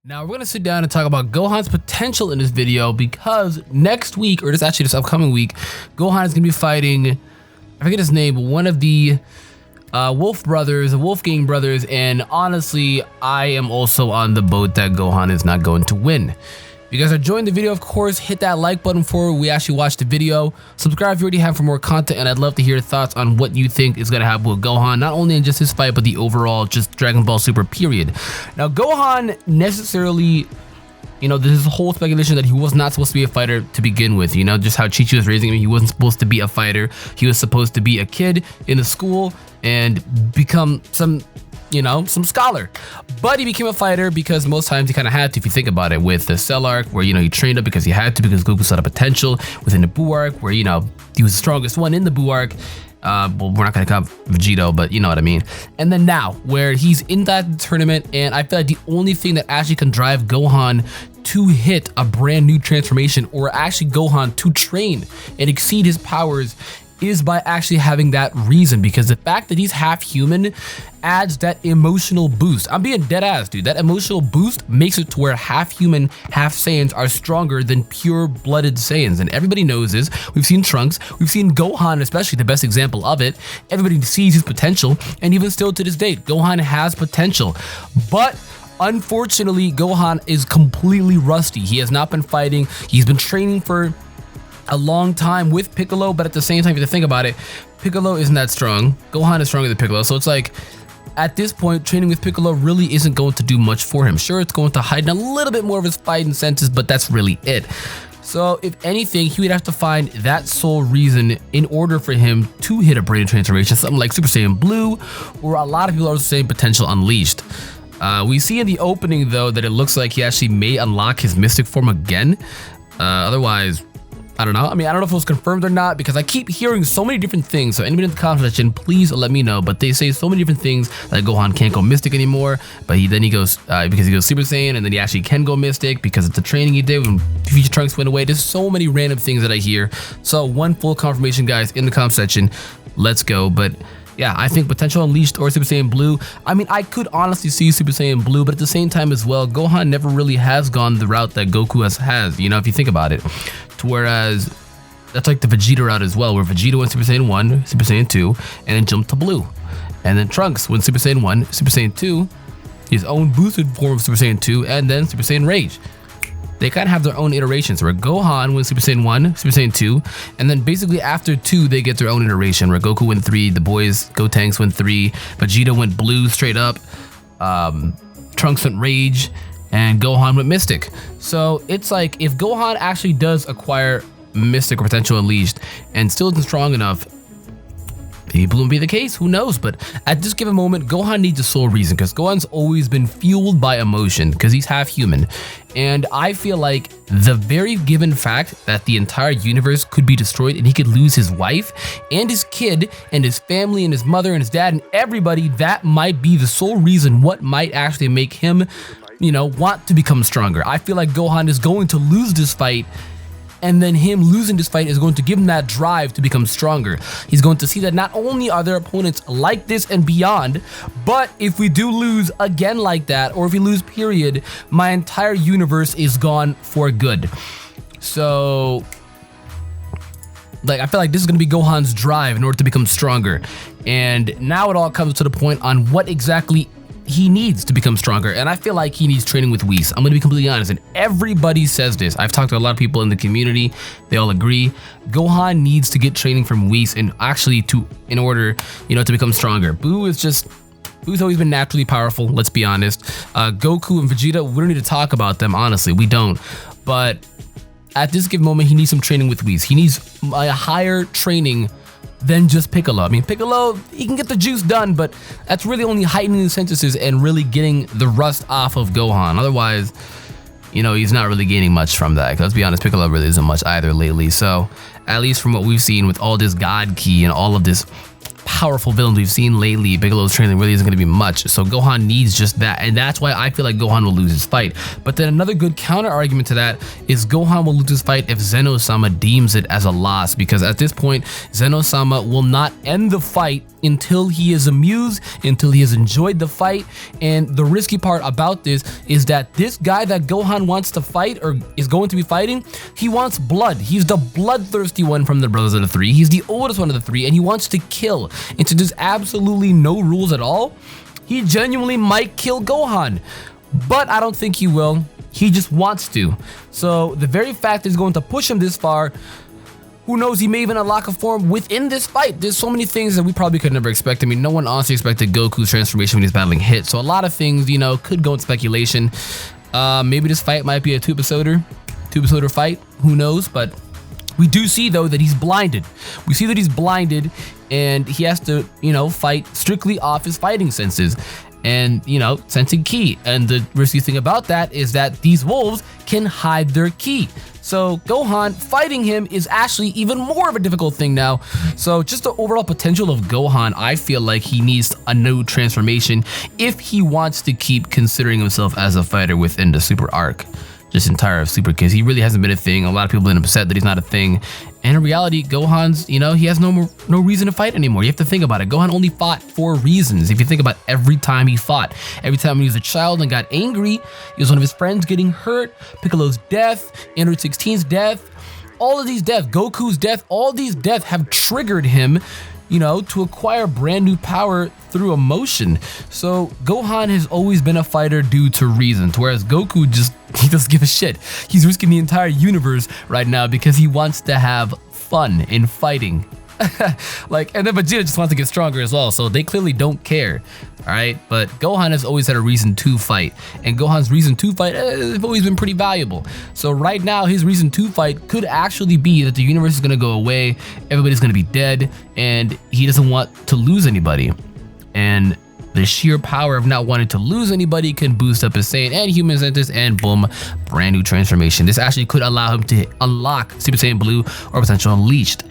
Now we're going to sit down and talk about Gohan's potential in this video because next week, or this upcoming week, Gohan is going to be fighting, I forget his name, but one of the Wolfgang brothers, and honestly, I am also on the boat that Gohan is not going to win. If you guys are enjoying the video, of course, hit that like button before we actually watch the video. Subscribe if you already have for more content, and I'd love to hear your thoughts on what you think is going to happen with Gohan, not only in just his fight, but the overall just Dragon Ball Super period. Now, Gohan necessarily, there's this whole speculation that he was not supposed to be a fighter to begin with, just how Chi-Chi was raising him. He wasn't supposed to be a fighter. He was supposed to be a kid in a school and become some scholar. But he became a fighter because most times he kind of had to, if you think about it, with the Cell arc where, he trained up because he had to, because Goku saw the potential, within the Buu arc where, he was the strongest one in the Buu arc. Well, we're not going to count Vegito, but you know what I mean. And then now, where he's in that tournament, and I feel like the only thing that actually can drive Gohan to hit a brand new transformation, or actually Gohan to train and exceed his powers, is by actually having that reason, because the fact that he's half human adds that emotional boost. I'm being dead ass, dude. That emotional boost makes it to where half human, half Saiyans are stronger than pure blooded Saiyans, and everybody knows this. We've seen Trunks, we've seen Gohan, especially the best example of it. Everybody sees his potential, and even still to this date, Gohan has potential. But unfortunately, Gohan is completely rusty. He has not been fighting. He's been training for a long time with Piccolo, but at the same time, if you think about it, Piccolo isn't that strong. Gohan is stronger than Piccolo, so it's like, at this point, training with Piccolo really isn't going to do much for him. Sure, it's going to heighten a little bit more of his fighting senses, but that's really it. So if anything, he would have to find that sole reason in order for him to hit a brain transformation, something like Super Saiyan Blue, or a lot of people are saying Potential Unleashed. We see in the opening, though, that it looks like he actually may unlock his mystic form again. Otherwise, I don't know. I don't know if it was confirmed or not, because I keep hearing so many different things. So anybody in the comment section, please let me know. But they say so many different things, like Gohan can't go Mystic anymore, but then he goes because he goes Super Saiyan, and then he actually can go Mystic because of the training he did when Future Trunks went away. There's so many random things that I hear. So one full confirmation, guys, in the comment section. Let's go. But yeah, I think Potential Unleashed or Super Saiyan Blue. I could honestly see Super Saiyan Blue, but at the same time as well, Gohan never really has gone the route that Goku has, if you think about it. Whereas that's like the Vegeta route as well, where Vegeta went Super Saiyan 1, Super Saiyan 2, and then jumped to Blue. And then Trunks went Super Saiyan 1, Super Saiyan 2, his own boosted form of Super Saiyan 2, and then Super Saiyan Rage. They kind of have their own iterations, where Gohan went Super Saiyan 1, Super Saiyan 2, and then basically after 2, they get their own iteration, where Goku went 3, the boys, Gotenks went 3, Vegeta went Blue straight up, Trunks went Rage, and Gohan went Mystic. So it's like, if Gohan actually does acquire Mystic or Potential Unleashed and still isn't strong enough, maybe it won't be the case, who knows? But at this given moment, Gohan needs a sole reason, because Gohan's always been fueled by emotion, because he's half human. And I feel like the very given fact that the entire universe could be destroyed and he could lose his wife and his kid and his family and his mother and his dad and everybody, that might be the sole reason what might actually make him want to become stronger. I feel like Gohan is going to lose this fight, and then him losing this fight is going to give him that drive to become stronger. He's going to see that not only are there opponents like this and beyond, but if we do lose again like that, or if we lose period, my entire universe is gone for good. So, I feel like this is going to be Gohan's drive in order to become stronger. And now it all comes to the point on what exactly he needs to become stronger, and I feel like he needs training with Whis. I'm gonna be completely honest, and everybody says this. I've talked to a lot of people in the community, they all agree. Gohan needs to get training from Whis, and actually in order to become stronger. Buu's always been naturally powerful, let's be honest. Goku and Vegeta, we don't need to talk about them, honestly, we don't. But at this given moment, he needs some training with Whis. He needs a higher training than just Piccolo. Piccolo, he can get the juice done, but that's really only heightening the sentences and really getting the rust off of Gohan. Otherwise, he's not really gaining much from that. Let's be honest, Piccolo really isn't much either lately. So, at least from what we've seen with all this God Ki and all of this powerful villains we've seen lately, Bigelow's training really isn't going to be much. So Gohan needs just that, and that's why I feel like Gohan will lose his fight. But then another good counter argument to that is Gohan will lose his fight if Zeno-sama deems it as a loss, because at this point Zeno-sama will not end the fight until he is amused, until he has enjoyed the fight. And the risky part about this is that this guy that Gohan wants to fight, or is going to be fighting, he wants blood. He's the bloodthirsty one from the Brothers of the Three. He's the oldest one of the three, and he wants to kill. And so there's absolutely no rules at all. He genuinely might kill Gohan, but I don't think he will. He just wants to. So the very fact is going to push him this far. Who knows, he may even unlock a form within this fight. There's so many things that we probably could never expect. I mean, no one honestly expected Goku's transformation when he's battling Hit. So a lot of things, you know, could go in speculation. Maybe this fight might be a two-episoder fight. Who knows? But we do see, though, that he's blinded. We see that he's blinded, and he has to, you know, fight strictly off his fighting senses. And, you know, sensing ki. And the risky thing about that is that these wolves can hide their ki. So Gohan fighting him is actually even more of a difficult thing now. So just the overall potential of Gohan, I feel like he needs a new transformation if he wants to keep considering himself as a fighter within the Super arc. Just entire Super, because he really hasn't been a thing. A lot of people have been upset that he's not a thing. And in reality, Gohan's, you know, he has no reason to fight anymore. You have to think about it. Gohan only fought for reasons. If you think about every time he fought, every time he was a child and got angry, it was one of his friends getting hurt, Piccolo's death, Android 16's death, all of these deaths, Goku's death, all these deaths have triggered him, you know, to acquire brand new power through emotion. So Gohan has always been a fighter due to reasons, whereas Goku he doesn't give a shit. He's risking the entire universe right now because he wants to have fun in fighting. And then Vegeta just wants to get stronger as well, so they clearly don't care. Alright, but Gohan has always had a reason to fight, and Gohan's reason to fight has always been pretty valuable. So right now, his reason to fight could actually be that the universe is going to go away, everybody's going to be dead, and he doesn't want to lose anybody. And the sheer power of not wanting to lose anybody can boost up his Saiyan and human sentence, and boom, brand new transformation. This actually could allow him to unlock Super Saiyan Blue or Potential Unleashed.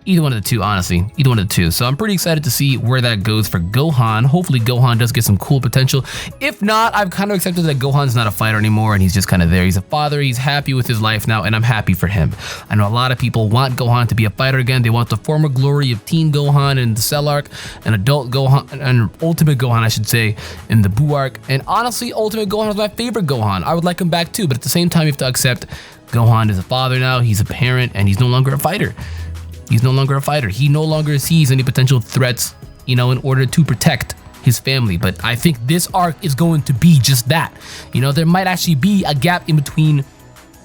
Either one of the two, honestly. Either one of the two. So I'm pretty excited to see where that goes for Gohan. Hopefully Gohan does get some cool potential. If not, I've kind of accepted that Gohan's not a fighter anymore and he's just kind of there. He's a father. He's happy with his life now, and I'm happy for him. I know a lot of people want Gohan to be a fighter again. They want the former glory of Teen Gohan in the Cell arc, and adult Gohan, and Ultimate Gohan, I should say, in the Buu arc. And honestly, Ultimate Gohan was my favorite Gohan. I would like him back too, but at the same time, you have to accept Gohan is a father now. He's a parent, and he's no longer a fighter. He's no longer a fighter. He no longer sees any potential threats, you know, in order to protect his family. But I think this arc is going to be just that. You know, there might actually be a gap in between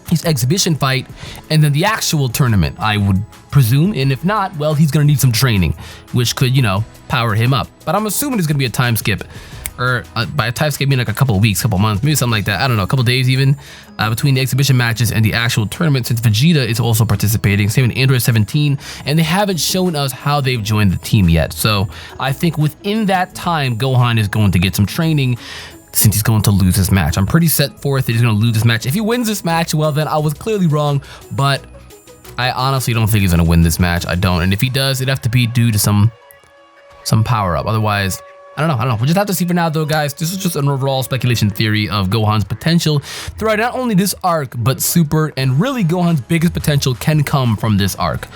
his exhibition fight and then the actual tournament, I would presume. And if not, well, he's going to need some training, which could, you know, power him up. But I'm assuming there's going to be a time skip. Or by a time skip, mean like a couple of weeks, couple of months, maybe something like that. I don't know, a couple of days even, between the exhibition matches and the actual tournament, since Vegeta is also participating, same with Android 17, and they haven't shown us how they've joined the team yet. So I think within that time, Gohan is going to get some training, since he's going to lose this match. I'm pretty set forth that he's going to lose this match. If he wins this match, well, then I was clearly wrong, but I honestly don't think he's going to win this match. I don't. And if he does, it'd have to be due to some power up. Otherwise, I don't know. We'll just have to see for now, though, guys. This is just an overall speculation theory of Gohan's potential throughout not only this arc, but Super, and really Gohan's biggest potential can come from this arc.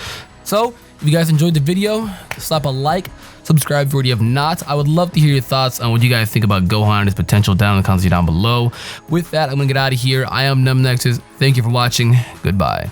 So, if you guys enjoyed the video, slap a like, subscribe if you already have not. I would love to hear your thoughts on what you guys think about Gohan and his potential down in the comments down below. With that, I'm going to get out of here. I am AkumaNexus. Thank you for watching. Goodbye.